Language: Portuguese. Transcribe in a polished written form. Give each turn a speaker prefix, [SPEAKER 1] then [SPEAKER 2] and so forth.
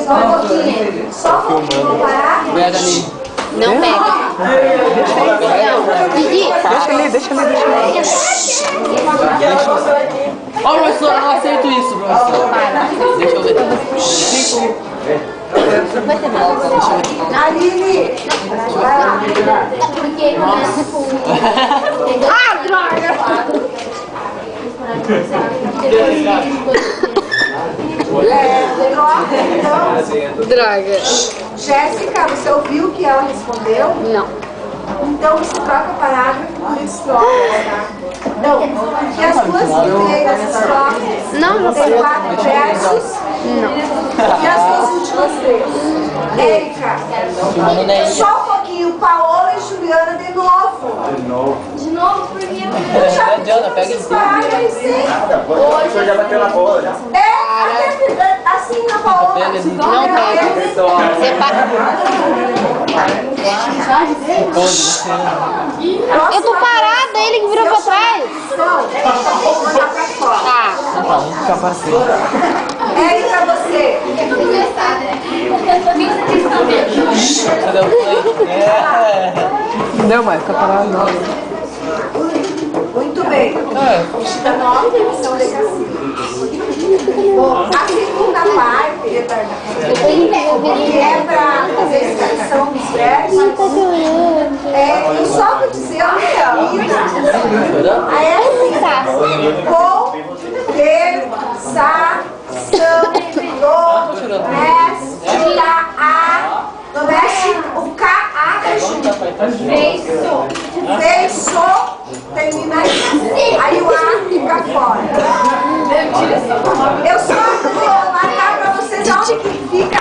[SPEAKER 1] Só um pouquinho. Só um pouquinho. Vamos parar?
[SPEAKER 2] Pega ali.
[SPEAKER 3] Não pega. Didi.
[SPEAKER 4] Deixa ali, deixa ali, deixa ali.
[SPEAKER 2] Ó, professor, eu não aceito isso, professor. Deixa eu ver.
[SPEAKER 3] Vai ter mais.
[SPEAKER 1] Aline! Vai lá.
[SPEAKER 3] Ah, droga!
[SPEAKER 1] Troca, então.
[SPEAKER 3] Droga.
[SPEAKER 1] Jéssica, você ouviu o que ela respondeu?
[SPEAKER 3] Não.
[SPEAKER 1] Então você troca parágrafo por estrofes, tá? Não, e as duas primeiras estrofes
[SPEAKER 3] Não, não
[SPEAKER 1] tem 4 versos.
[SPEAKER 3] Não.
[SPEAKER 1] E as duas últimas 3. Érica, só um pouquinho. Paola e Juliana de novo.
[SPEAKER 5] De novo, porque
[SPEAKER 1] Eu já
[SPEAKER 2] Diana, pega
[SPEAKER 1] esses parágrafos, sim.
[SPEAKER 6] O professor já bateu na bola, já.
[SPEAKER 1] É, assim na Paola.
[SPEAKER 3] Não pega. Você Eu tô parada, ele que virou pra trás.
[SPEAKER 1] Não, vou mandar pra fora.
[SPEAKER 3] Tá.
[SPEAKER 4] Fica pra cima.
[SPEAKER 1] Érica, você.
[SPEAKER 2] Cadê o play?
[SPEAKER 4] Não, mas fica parado não.
[SPEAKER 1] Muito bem. Da nova edição de Cacique. Bom, a segunda parte, que é para fazer a extração dos versos, eu só vou dizer uma vida. Aí é assim, conversação do mestre, o K-A da junto. Feiço, termina aí. Aí o A fica fora. Eu só vou marcar para vocês onde que fica